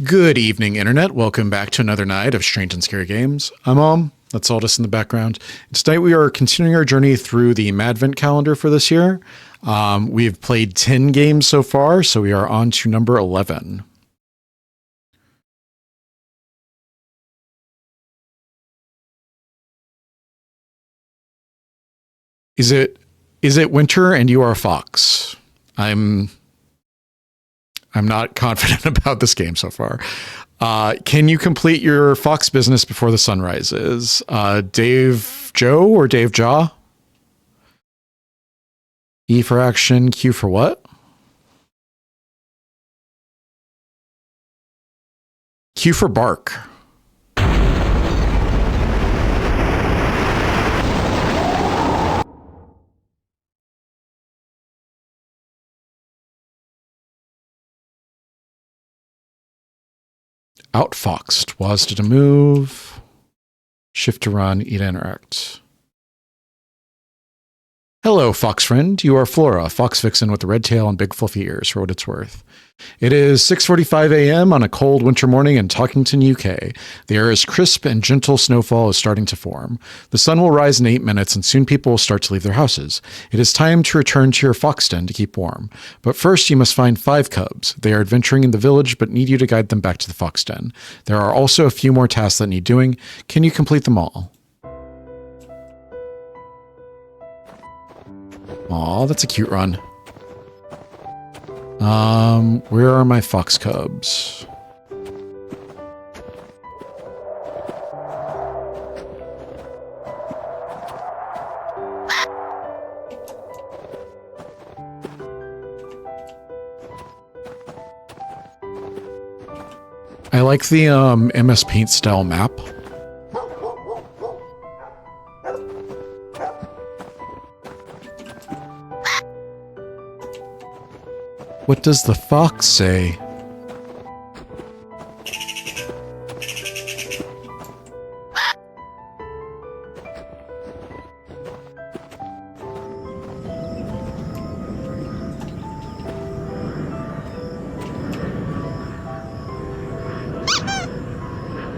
Good evening, Internet. Welcome back to another night of Strange and Scary Games. I'm Om. That's Aldous in the background. Tonight we are continuing our journey through the Madvent calendar for this year. We've played 10 games so far, so we are on to number 11. Is it winter and you are a fox? I'm not confident about this game so far. Can you complete your fox business before the sun rises? Dave Joe or Dave Jaw? E for action, Q for what? Q for bark. Outfoxed. Was to move. Shift to run. E to interact. Hello, fox friend. You are Flora, fox vixen with a red tail and big fluffy ears, for what it's worth. It is 6:45 a.m. on a cold winter morning in Talkington, UK. The air is crisp and gentle snowfall is starting to form. The sun will rise in 8 minutes and soon people will start to leave their houses. It is time to return to your fox den to keep warm. But first you must find 5 cubs. They are adventuring in the village but need you to guide them back to the fox den. There are also a few more tasks that need doing. Can you complete them all? Aw, that's a cute run. Where are my fox cubs? I like the MS Paint style map. What does the fox say?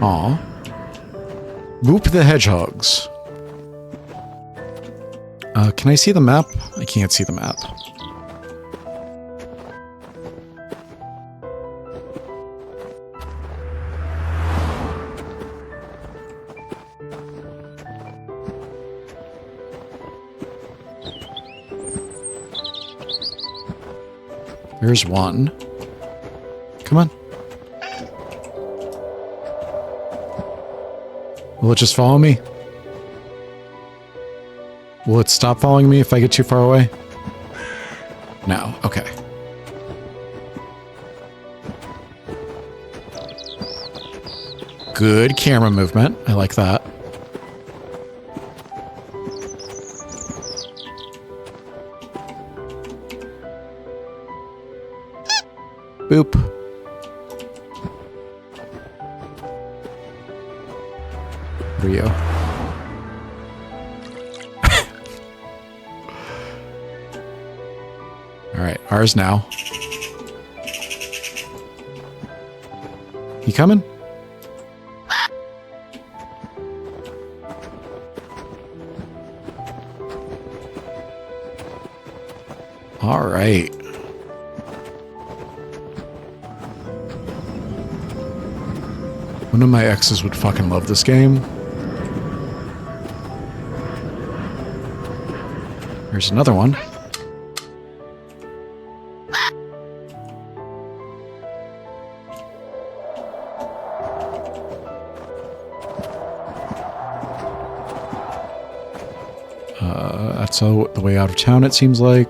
Aw. Boop the hedgehogs. Can I see the map? I can't see the map. There's one. Come on. Will it just follow me? Will it stop following me if I get too far away? No. Okay. Good camera movement. I like that. Boop. Rio. All right, ours now. You coming? All right. One of my exes would fucking love this game. There's another one. That's the way out of town, it seems like.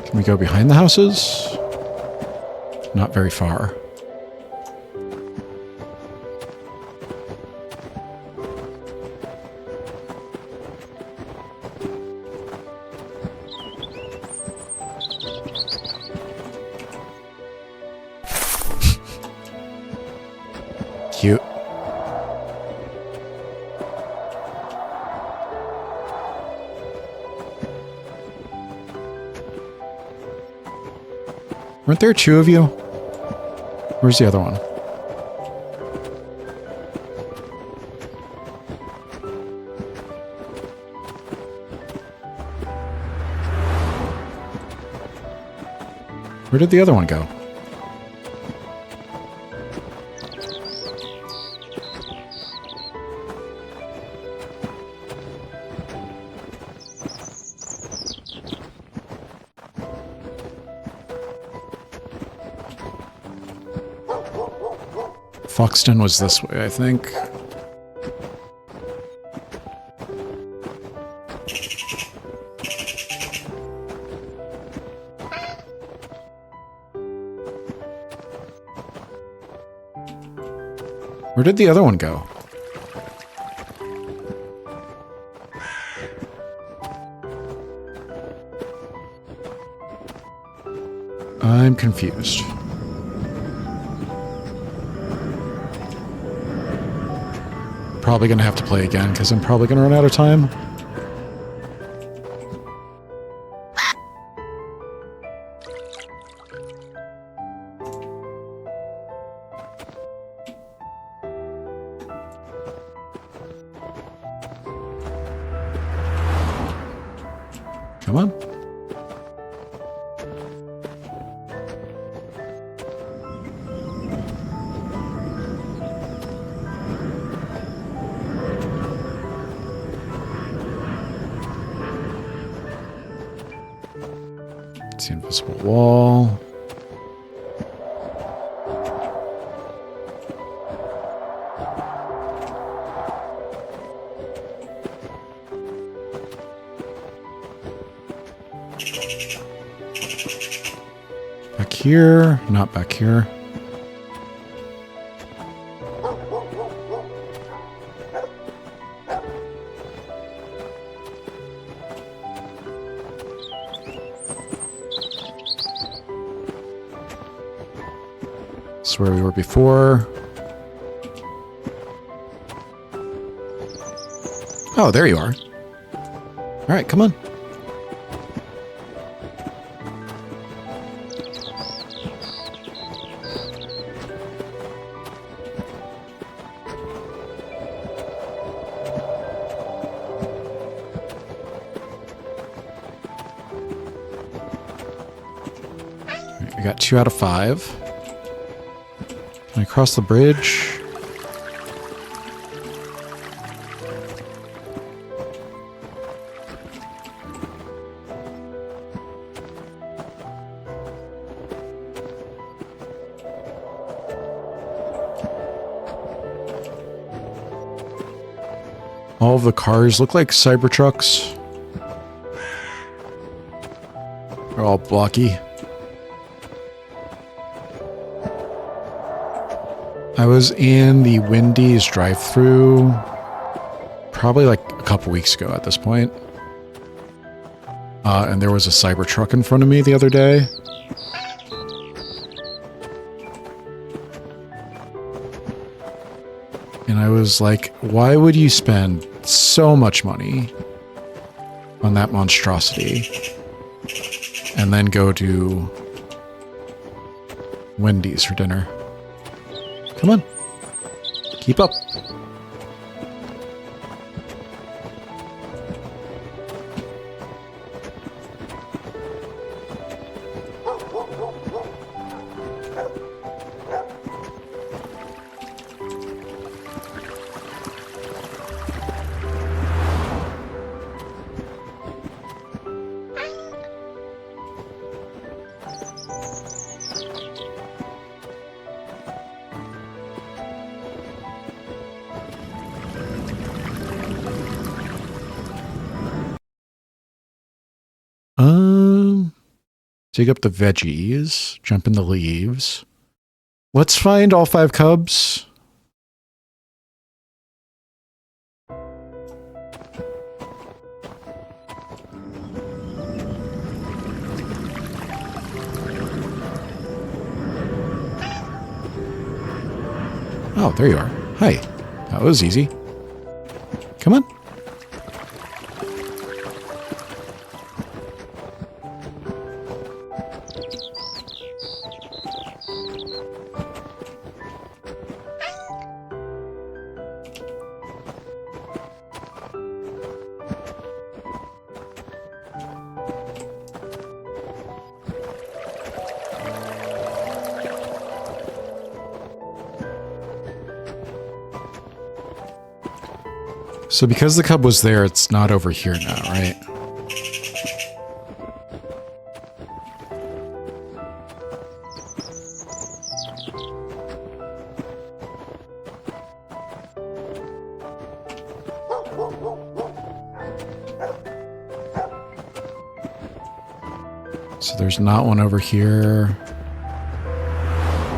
Can we go behind the houses? Not very far. Cute. Weren't there two of you? Where's the other one? Where did the other one go? Foxton was this way, I think. Where did the other one go? I'm confused. Probably gonna have to play again because I'm probably gonna run out of time. Come on. It's the invisible wall. Back here, not back here. This is where we were before. Oh, there you are. All right, come on. We got 2 out of 5. Can I cross the bridge? All of the cars look like Cybertrucks. They're all blocky. I was in the Wendy's drive-thru probably like a couple weeks ago at this point. And there was a Cybertruck in front of me the other day. And I was like, why would you spend so much money on that monstrosity and then go to Wendy's for dinner? Come on. Keep up. Dig up the veggies, jump in the leaves. Let's find all 5 cubs. Oh, there you are. Hi. That was easy. Come on. So because the cub was there, it's not over here now, right? So there's not one over here.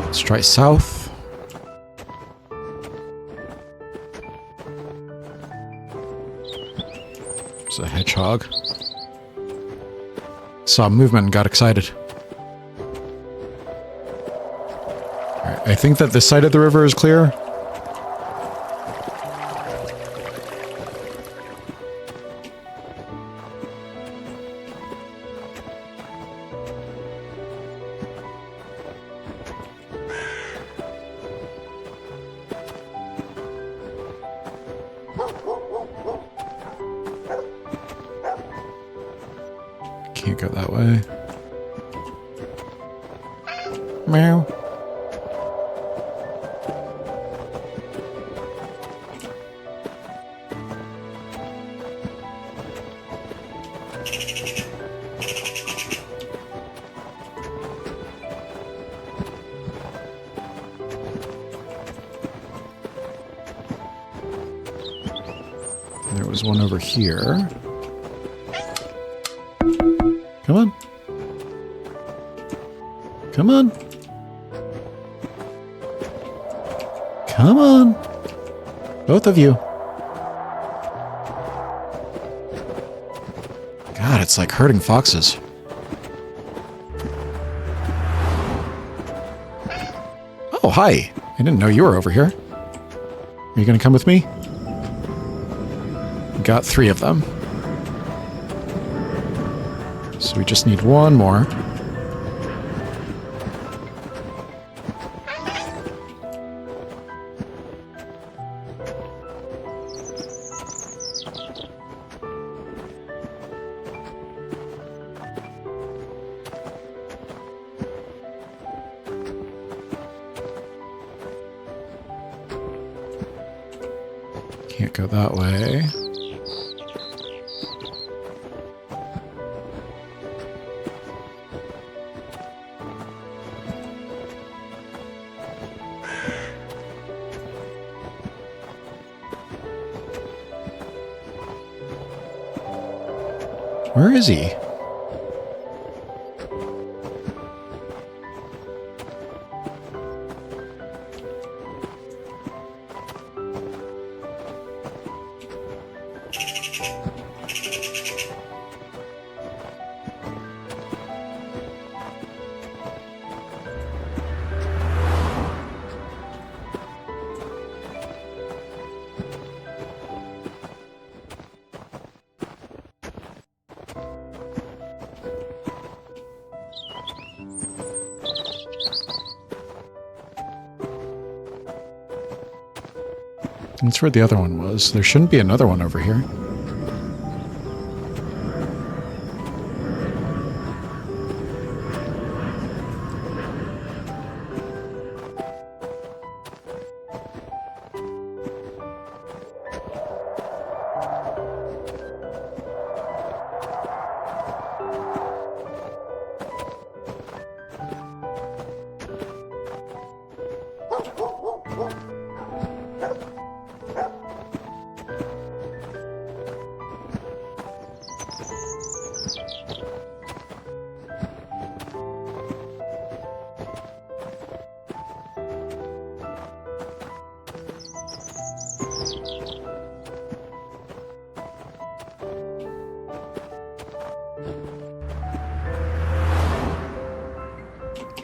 Let's try south. There's a hedgehog. Saw movement and got excited. Alright, I think that this side of the river is clear. Can't go that way. Meow. There was one over here. Come on. Come on. Come on. Both of you. God, it's like herding foxes. Oh, hi. I didn't know you were over here. Are you going to come with me? Got 3 of them. So we just need one more. Can't go that way. Where is he? That's where the other one was. There shouldn't be another one over here.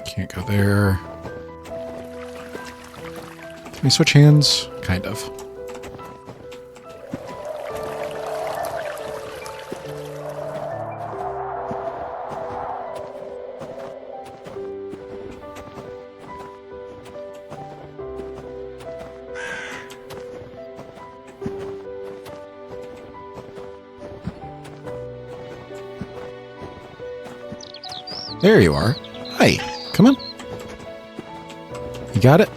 Can't go there. Can we switch hands? Kind of. There you are. Hi. Come on. You got it?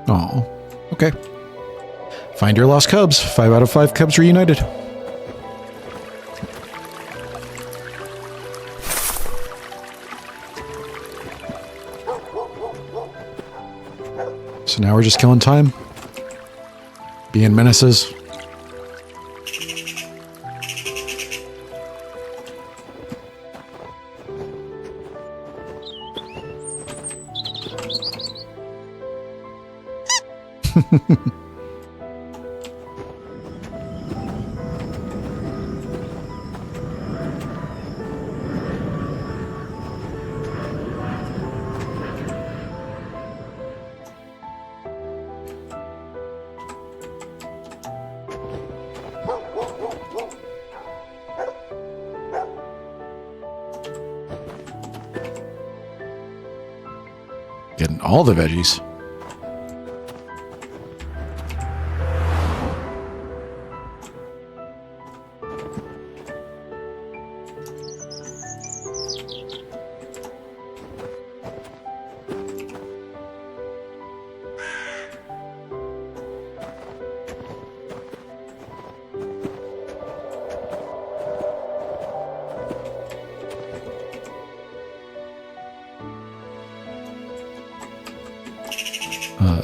Oh, okay. Find your lost cubs. 5 out of 5 cubs reunited. So now we're just killing time. Being menaces. Getting all the veggies.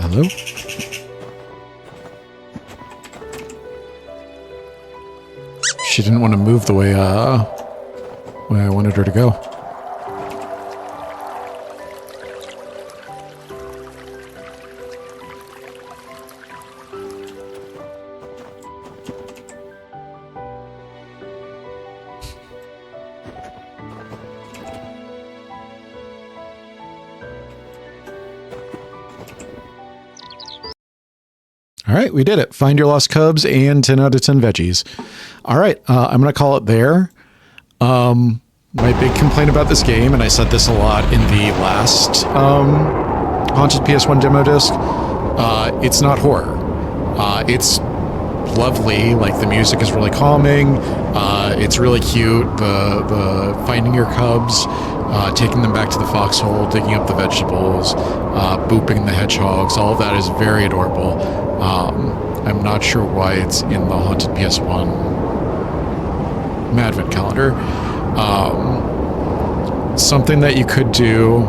Hello? She didn't want to move the way I wanted her to go. All right, we did it. Find your lost cubs and 10 out of 10 veggies. All right, I'm going to call it there. My big complaint about this game, and I said this a lot in the last Haunted PS1 demo disc, it's not horror. It's lovely. Like, the music is really calming. It's really cute. The finding your cubs, taking them back to the foxhole, digging up the vegetables, booping the hedgehogs, all of that is very adorable. I'm not sure why it's in the Haunted PS1 Madvent calendar. Something that you could do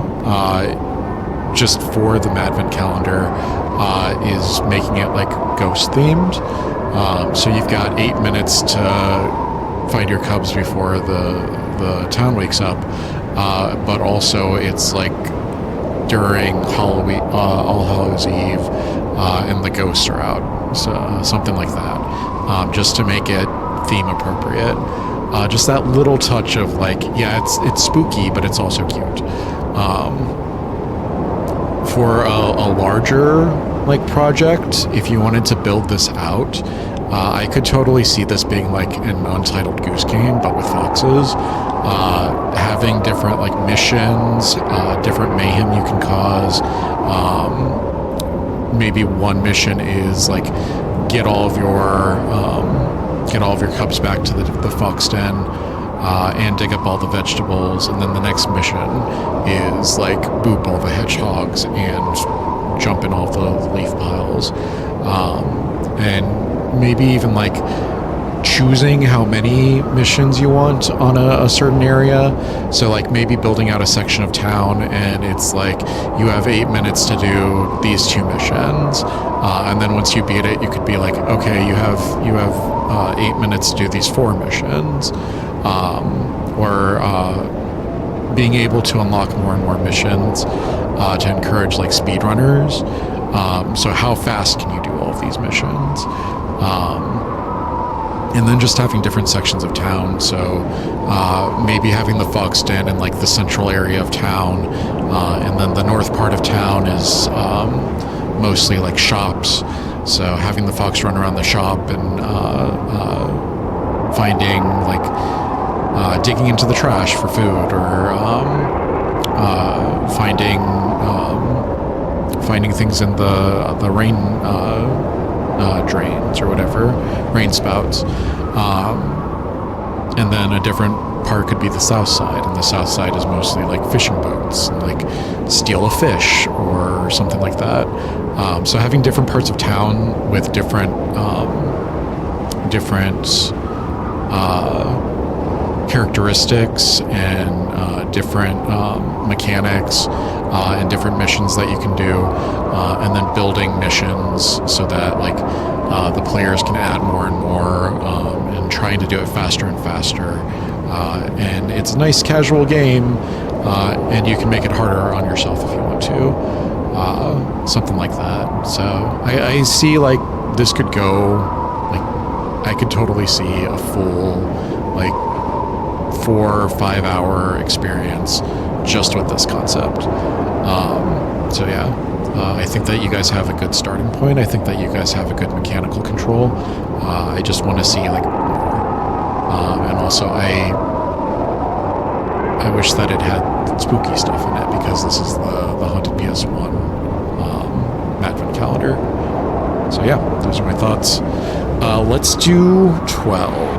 just for the Madvent calendar is making it like ghost themed. So you've got 8 minutes to find your cubs before the town wakes up, but also it's like during Halloween, All Hallows Eve, and the ghosts are out, so something like that, just to make it theme appropriate. Just that little touch of like, yeah, it's spooky, but it's also cute. For a larger like project, if you wanted to build this out, I could totally see this being like an Untitled Goose Game, but with foxes. Having different like missions, different mayhem you can cause. Maybe one mission is like get all of your cubs back to the fox den and dig up all the vegetables, and then the next mission is like boop all the hedgehogs and jump in all the leaf piles, and maybe even like choosing how many missions you want on a certain area. So like maybe building out a section of town and it's like you have 8 minutes to do these 2 missions, and then once you beat it you could be like, okay, you have 8 minutes to do these 4 missions, or being able to unlock more and more missions to encourage like speedrunners. So how fast can you do all of these missions? And then just having different sections of town. So maybe having the fox den in like the central area of town, and then the north part of town is mostly like shops. So having the fox run around the shop and finding like digging into the trash for food, or finding things in the rain drains or whatever, rain spouts, and then a different part could be the south side, and the south side is mostly like fishing boats and like steal a fish or something like that. So having different parts of town with different characteristics and different mechanics and different missions that you can do, and then building missions so that like the players can add more and more, and trying to do it faster and faster. And it's a nice casual game, and you can make it harder on yourself if you want to, something like that. So I see like this could go, like I could totally see a full like 4 or 5 hour experience just with this concept. So yeah, I think that you guys have a good starting point. I think that you guys have a good mechanical control. I just want to see like more. And also I wish that it had spooky stuff in it, because this is the Haunted PS1 Madvent calendar. So yeah, those are my thoughts. Let's do 12.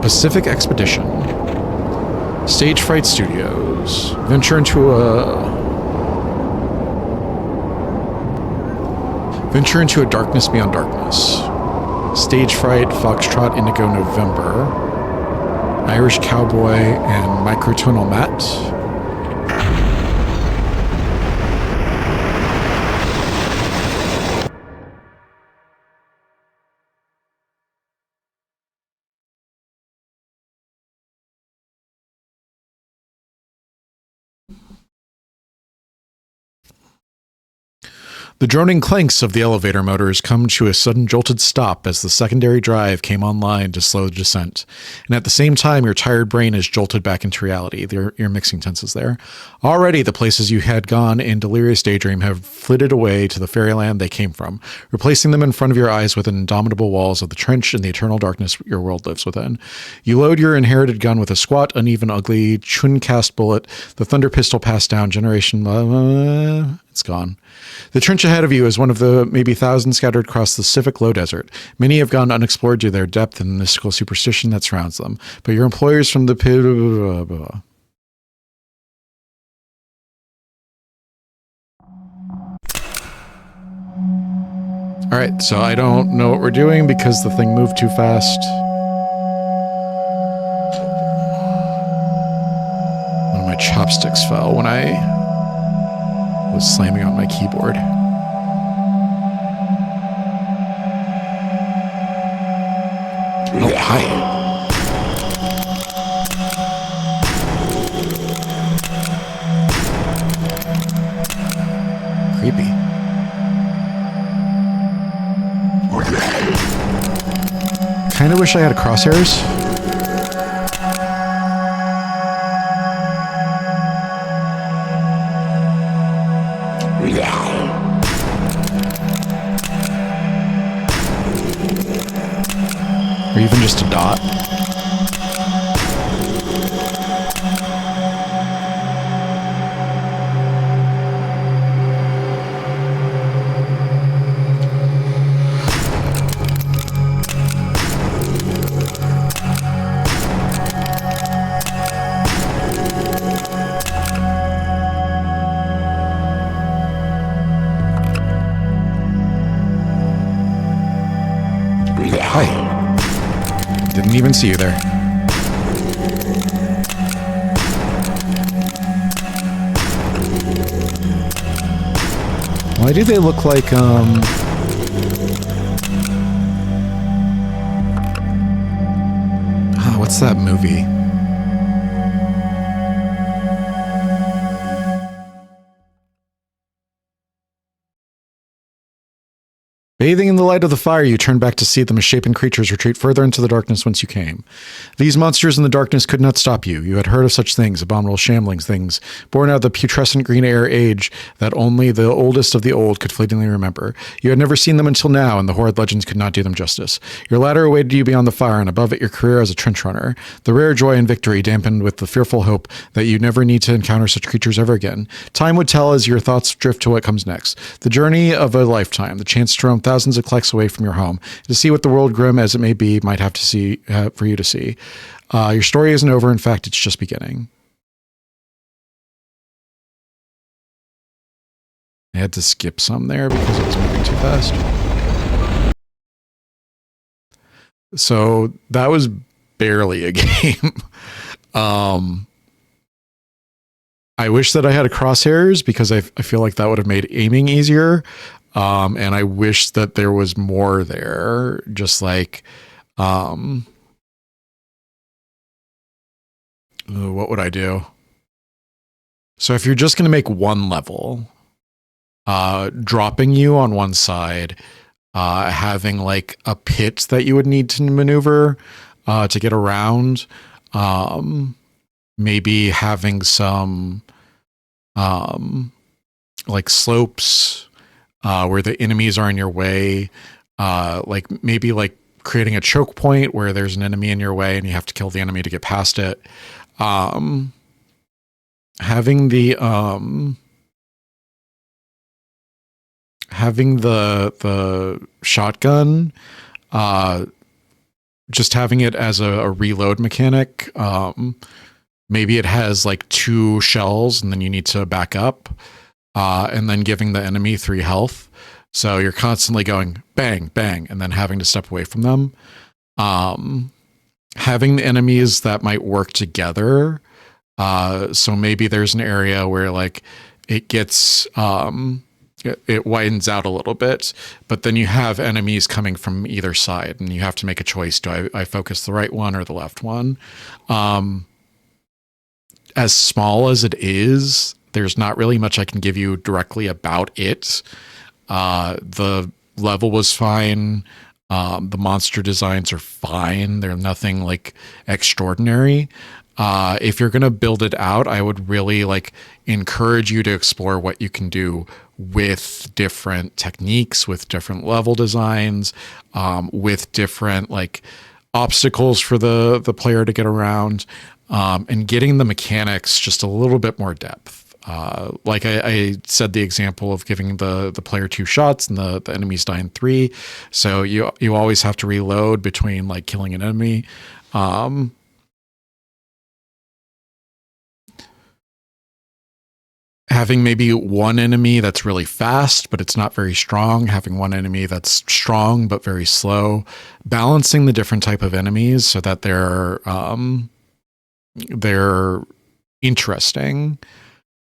Pacific Expedition. Stage Fright Studios. Venture into a darkness beyond darkness. Stage Fright, Foxtrot, Indigo, November. Irish Cowboy, and Microtonal Matte. The droning clanks of the elevator motors come to a sudden jolted stop as the secondary drive came online to slow the descent. And at the same time, your tired brain is jolted back into reality. You're mixing tenses there. Already, the places you had gone in delirious daydream have flitted away to the fairyland they came from, replacing them in front of your eyes with indomitable walls of the trench and the eternal darkness your world lives within. You load your inherited gun with a squat, uneven, ugly, chun-cast bullet. The thunder pistol passed down generation... it's gone. The trench ahead of you is one of the maybe thousands scattered across the Pacific low desert. Many have gone unexplored due to their depth and the mystical superstition that surrounds them. But your employers from the... Alright, so I don't know what we're doing because the thing moved too fast. One of my chopsticks fell when I was slamming on my keyboard. Oh, hi. Creepy. Kinda wish I had crosshairs. Or even just a dot. Hi. Didn't even see you there. Why do they look like, what's that movie? Bathing in the light of the fire, you turn back to see the misshapen creatures retreat further into the darkness whence you came. These monsters in the darkness could not stop you. You had heard of such things, abominable shamblings, things born out of the putrescent green air age that only the oldest of the old could fleetingly remember. You had never seen them until now, and the horrid legends could not do them justice. Your ladder awaited you beyond the fire, and above it your career as a trench runner. The rare joy and victory dampened with the fearful hope that you never need to encounter such creatures ever again. Time would tell as your thoughts drift to what comes next. The journey of a lifetime, the chance to roam thousands of clecks away from your home, to see what the world, grim as it may be, might have to see for you to see. Your story isn't over. In fact, it's just beginning. I had to skip some there because it was moving too fast. So that was barely a game. I wish that I had a crosshairs because I feel like that would have made aiming easier. And I wish that there was more there. Just like, what would I do? So if you're just going to make one level, dropping you on one side, having like a pit that you would need to maneuver, to get around, maybe having some, like slopes, where the enemies are in your way, like maybe like creating a choke point where there's an enemy in your way and you have to kill the enemy to get past it. Having the shotgun, just having it as a reload mechanic. Maybe it has like 2 shells and then you need to back up, and then giving the enemy 3 health. So you're constantly going bang, bang, and then having to step away from them. Having the enemies that might work together. So maybe there's an area where like it gets, it widens out a little bit, but then you have enemies coming from either side and you have to make a choice. Do I focus the right one or the left one? As small as it is, there's not really much I can give you directly about it. The level was fine. The monster designs are fine. They're nothing like extraordinary. If you're going to build it out, I would really like encourage you to explore what you can do with different techniques, with different level designs, with different like obstacles for the player to get around, and getting the mechanics just a little bit more depth. Like I said, the example of giving the player 2 shots and the enemies die in 3. So you always have to reload between like killing an enemy. Having maybe one enemy that's really fast, but it's not very strong. Having one enemy that's strong, but very slow. Balancing the different type of enemies so that they're interesting.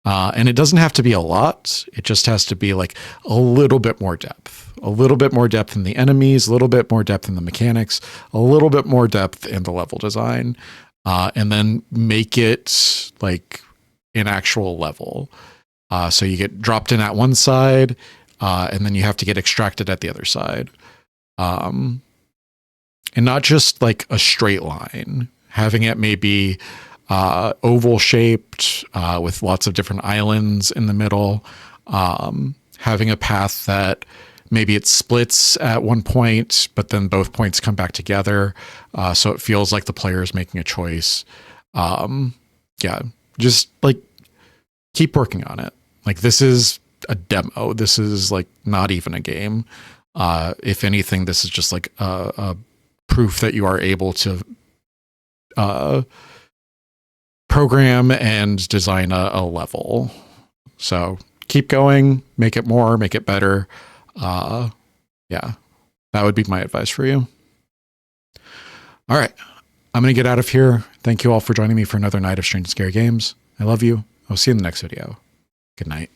And it doesn't have to be a lot. It just has to be like a little bit more depth, a little bit more depth in the enemies, a little bit more depth in the mechanics, a little bit more depth in the level design, and then make it like an actual level. So you get dropped in at one side, and then you have to get extracted at the other side. And not just like a straight line, having it maybe oval shaped, with lots of different islands in the middle, having a path that maybe it splits at one point, but then both points come back together. So it feels like the player is making a choice. Yeah, just like keep working on it. Like this is a demo. This is like not even a game. If anything, this is just like a proof that you are able to program and design a level. So keep going, make it more, make it better. Yeah, that would be my advice for you. All right, I'm going to get out of here. Thank you all for joining me for another night of Strange and Scary Games. I love you. I'll see you in the next video. Good night.